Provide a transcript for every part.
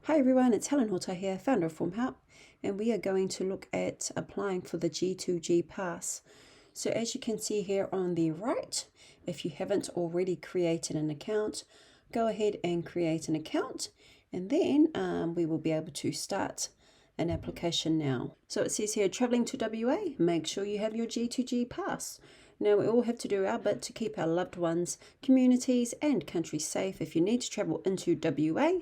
Hi everyone, it's Helen Horta here, founder of Form Help, and we are going to look at applying for the G2G Pass. So as you can see here on the right, if you haven't already created an account, go ahead and create an account, and then we will be able to start an application now. So it says here, traveling to WA, make sure you have your G2G Pass. Now we all have to do our bit to keep our loved ones, communities and countries safe. If you need to travel into WA,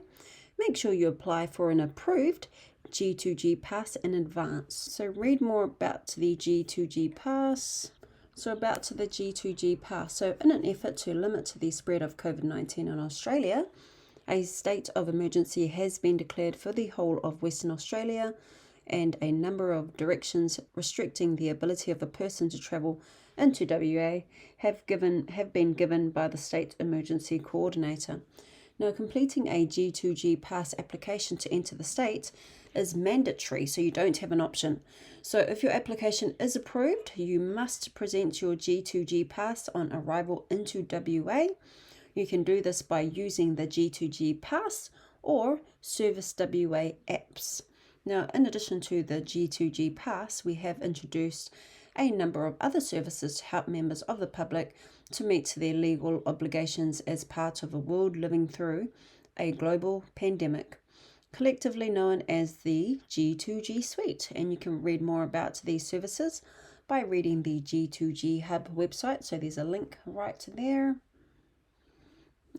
make sure you apply for an approved G2G Pass in advance. So read more about the G2G Pass. So about the G2G Pass. So in an effort to limit the spread of COVID-19 in Australia, a state of emergency has been declared for the whole of Western Australia, and a number of directions restricting the ability of a person to travel into WA have been given by the State Emergency Coordinator. Now, completing a G2G Pass application to enter the state is mandatory, so you don't have an option. So if your application is approved, you must present your G2G Pass on arrival into WA. You can do this by using the G2G Pass or Service WA apps. Now, in addition to the G2G Pass, we have introduced a number of other services to help members of the public to meet their legal obligations as part of a world living through a global pandemic, collectively known as the G2G Suite. And you can read more about these services by reading the G2G Hub website. So there's a link right there.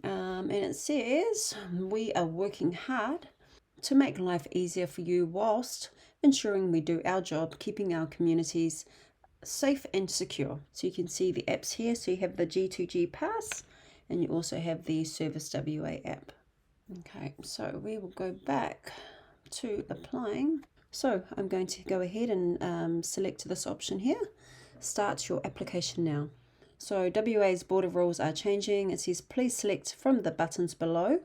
And it says, we are working hard to make life easier for you whilst ensuring we do our job, keeping our communities safe and secure. So you can see the apps here. So you have the G2G Pass and you also have the Service WA app. Okay, so we will go back to applying. So I'm going to go ahead and select this option here. Start your application now. So WA's border rules are changing. It says please select from the buttons below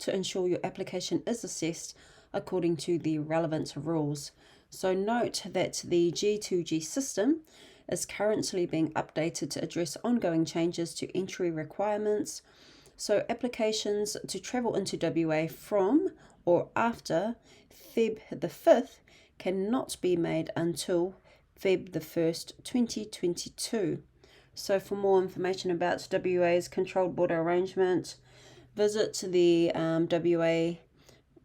to ensure your application is assessed according to the relevant rules. So note that the G2G system is currently being updated to address ongoing changes to entry requirements. So applications to travel into WA from or after Feb the 5th cannot be made until Feb the 1st, 2022. So for more information about WA's controlled border arrangement, visit the wa.gov.au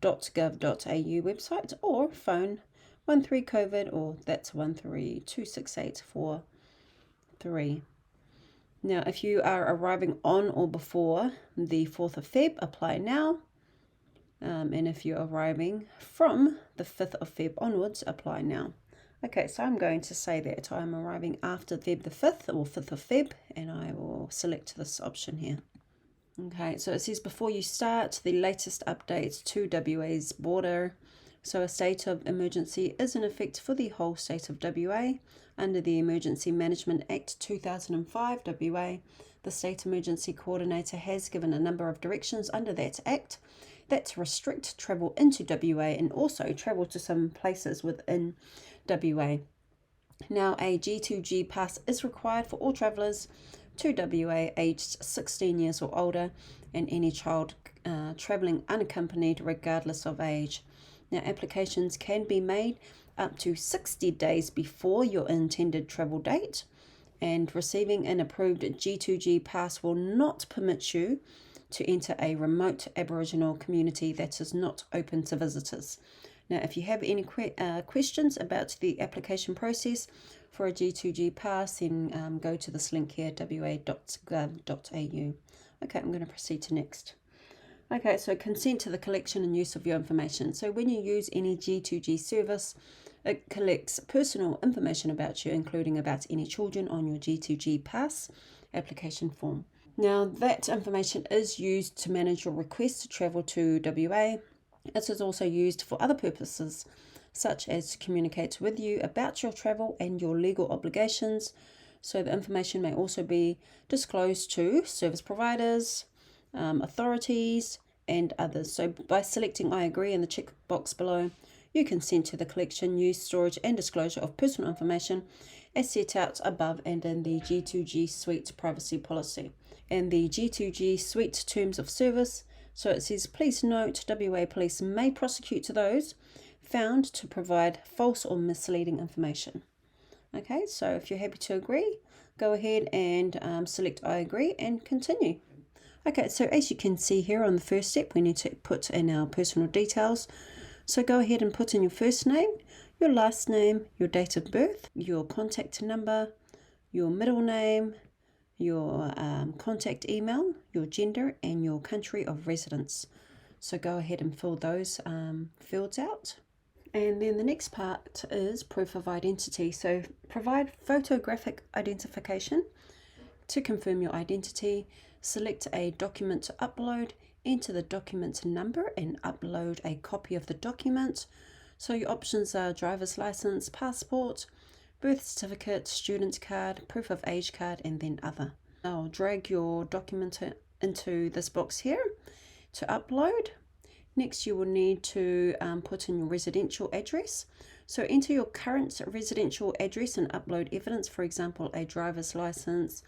website or phone 13COVID, or that's 132684 Now, if you are arriving on or before the 4th of Feb, apply now. And if you're arriving from the 5th of Feb onwards, apply now. Okay, so I'm going to say that I'm arriving after Feb the 5th or 5th of Feb, and I will select this option here. Okay, so it says before you start, the latest updates to WA's border. So a state of emergency is in effect for the whole state of WA under the Emergency Management Act 2005 WA. The State Emergency Coordinator has given a number of directions under that act that restrict travel into WA and also travel to some places within WA. Now, a G2G Pass is required for all travellers to WA aged 16 years or older and any child travelling unaccompanied regardless of age. Now, applications can be made up to 60 days before your intended travel date, and receiving an approved G2G Pass will not permit you to enter a remote Aboriginal community that is not open to visitors. Now, if you have any questions about the application process for a G2G Pass, then go to this link here, wa.gov.au. Okay, I'm going to proceed to next. Okay, so consent to the collection and use of your information. So when you use any G2G service, it collects personal information about you, including about any children on your G2G Pass application form. Now, that information is used to manage your request to travel to WA. It is also used for other purposes, such as to communicate with you about your travel and your legal obligations. So the information may also be disclosed to service providers, authorities and others. So by selecting I agree in the checkbox below, you consent to the collection, use, storage and disclosure of personal information as set out above and in the G2G Suite privacy policy. And the G2G Suite terms of service So it says, please note, WA Police may prosecute to those found to provide false or misleading information. Okay, so if you're happy to agree, go ahead and select I agree and continue. Okay, so as you can see here on the first step, we need to put in our personal details. So go ahead and put in your first name, your last name, your date of birth, your contact number, your middle name, your contact email, your gender, and your country of residence. So go ahead and fill those fields out. And then the next part is proof of identity. So provide photographic identification to confirm your identity. Select a document to upload, enter the document number and upload a copy of the document. So your options are driver's license, passport, birth certificate, student card, proof of age card, and then other. Now drag your document into this box here to upload. Next, you will need to put in your residential address. So enter your current residential address and upload evidence, for example, a driver's license,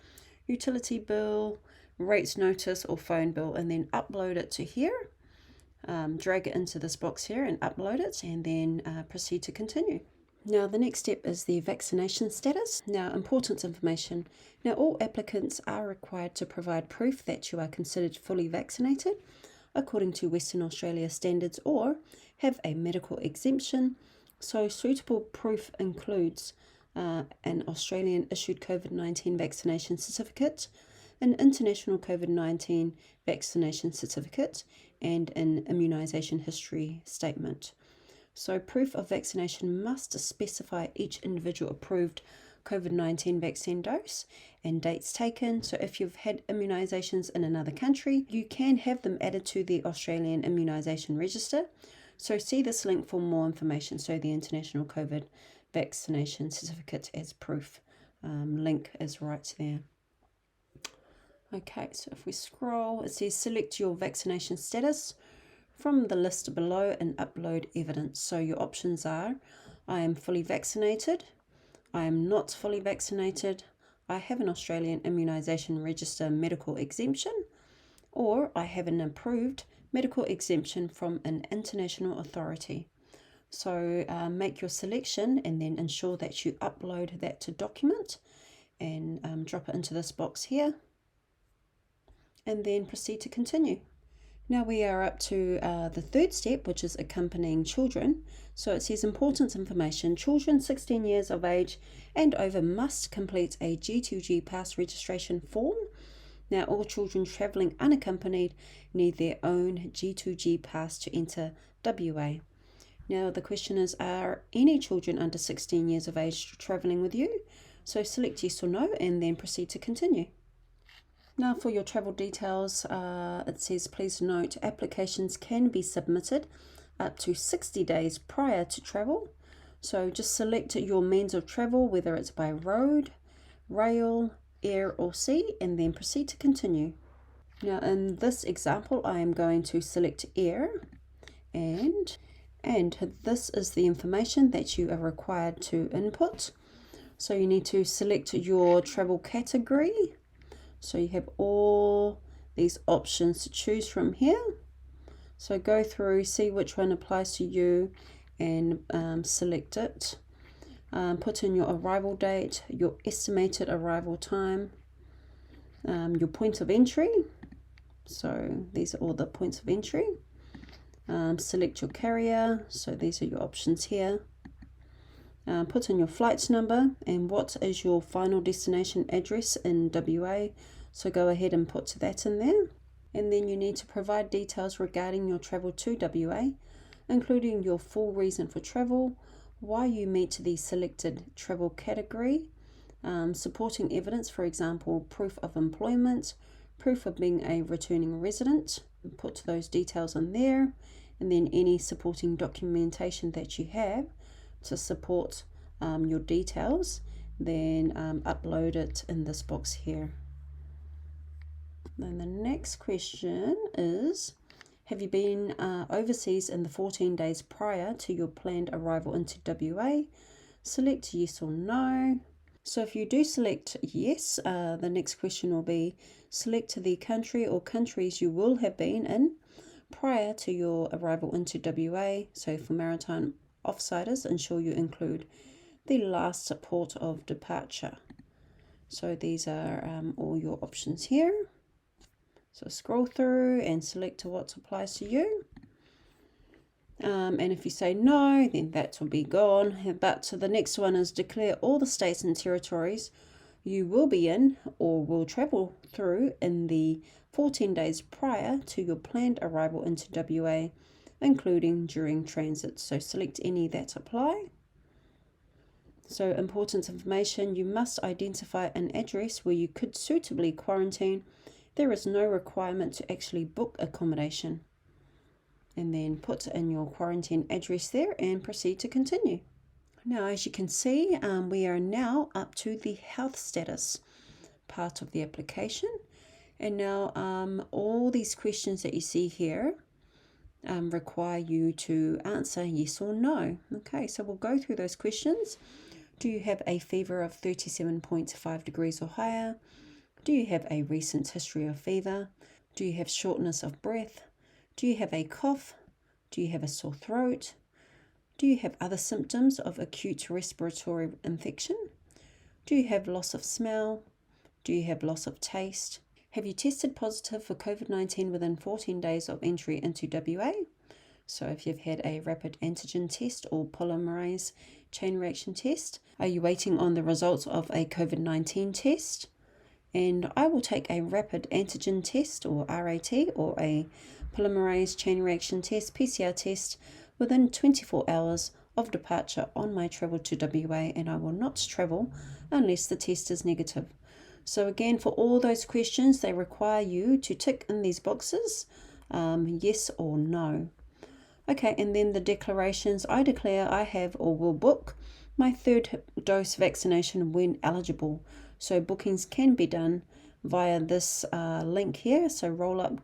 utility bill, rates notice, or phone bill, and then upload it to here. Drag it into this box here and upload it, and then proceed to continue. Now the next step is the vaccination status. Now, important information. Now all applicants are required to provide proof that you are considered fully vaccinated according to Western Australia standards or have a medical exemption. So suitable proof includes an Australian issued COVID-19 vaccination certificate, an international COVID-19 vaccination certificate, and an immunisation history statement. So proof of vaccination must specify each individual approved COVID-19 vaccine dose and dates taken. So if you've had immunisations in another country, you can have them added to the Australian Immunisation Register. So see this link for more information. So the International COVID Vaccination Certificate as proof link is right there. Okay, so if we scroll, it says select your vaccination status from the list below and upload evidence. So your options are, I am fully vaccinated, I am not fully vaccinated, I have an Australian Immunisation Register medical exemption, or I have an approved medical exemption from an international authority. So make your selection and then ensure that you upload that to document and drop it into this box here, and then proceed to continue. Now we are up to the third step, which is accompanying children. So it says important information. Children 16 years of age and over must complete a G2G PASS registration form. Now all children travelling unaccompanied need their own G2G PASS to enter WA. Now the question is, are any children under 16 years of age travelling with you? So select yes or no and then proceed to continue. Now for your travel details, it says please note applications can be submitted up to 60 days prior to travel. So just select your means of travel, whether it's by road, rail, air or sea, and then proceed to continue. Now in this example, I am going to select air, and this is the information that you are required to input. So you need to select your travel category. So you have all these options to choose from here. So go through, see which one applies to you and select it. Put in your arrival date, your estimated arrival time, your point of entry. So these are all the points of entry. Select your carrier. So these are your options here. Put in your flight number and what is your final destination address in WA. So go ahead and put that in there. And then you need to provide details regarding your travel to WA, including your full reason for travel, why you meet the selected travel category, supporting evidence, for example, proof of employment, proof of being a returning resident. Put those details in there, and then any supporting documentation that you have to support your details, then upload it in this box here. Then the next question is, have you been overseas in the 14 days prior to your planned arrival into WA? Select yes or no. So if you do select yes, the next question will be select the country or countries you will have been in prior to your arrival into WA. So for maritime offsiders, ensure you include the last port of departure. So these are all your options here. So scroll through and select what applies to you. And if you say no, then that will be gone. But the next one is declare all the states and territories you will be in or will travel through in the 14 days prior to your planned arrival into WA, including during transit. So select any that apply. So important information, you must identify an address where you could suitably quarantine. There is no requirement to actually book accommodation. And then put in your quarantine address there and proceed to continue. Now, as you can see, we are now up to the health status part of the application. And now all these questions that you see here require you to answer yes or no. Okay, so we'll go through those questions. Do you have a fever of 37.5 degrees or higher? Do you have a recent history of fever? Do you have shortness of breath? Do you have a cough? Do you have a sore throat? Do you have other symptoms of acute respiratory infection? Do you have loss of smell? Do you have loss of taste? Have you tested positive for COVID-19 within 14 days of entry into WA? So if you've had a rapid antigen test or polymerase chain reaction test, are you waiting on the results of a COVID-19 test? And I will take a rapid antigen test or RAT or a polymerase chain reaction test, PCR test, within 24 hours of departure on my travel to WA, and I will not travel unless the test is negative. So again, for all those questions, they require you to tick in these boxes, yes or no. Okay, and then the declarations. I declare I have or will book my third dose vaccination when eligible. So bookings can be done via this link here, so rollup.wa.gov.au.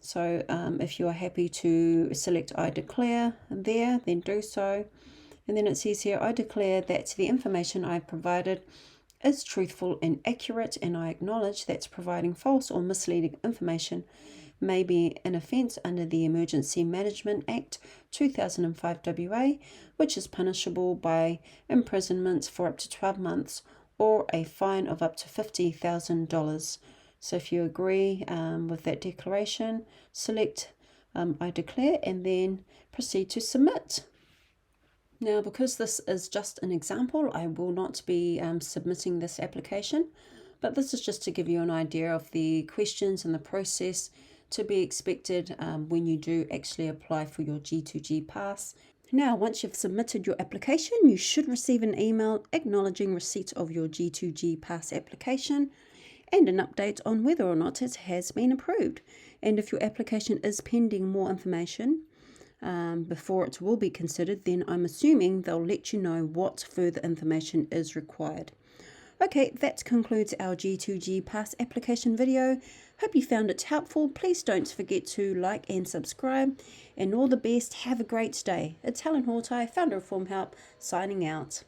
So if you are happy to select I declare there, then do so. And then it says here, I declare that the information I provided is truthful and accurate, and I acknowledge that providing false or misleading information may be an offence under the Emergency Management Act 2005 WA, which is punishable by imprisonment for up to 12 months or a fine of up to $50,000. So if you agree with that declaration, select I declare and then proceed to submit. Now, because this is just an example, I will not be submitting this application, but this is just to give you an idea of the questions and the process to be expected when you do actually apply for your G2G Pass. Now, once you've submitted your application, you should receive an email acknowledging receipt of your G2G Pass application and an update on whether or not it has been approved. And if your application is pending more information before it will be considered, then I'm assuming they'll let you know what further information is required. Okay, that concludes our G2G Pass application video. Hope you found it helpful. Please don't forget to like and subscribe. And all the best. Have a great day. It's Helen Hortai, founder of Form Help, signing out.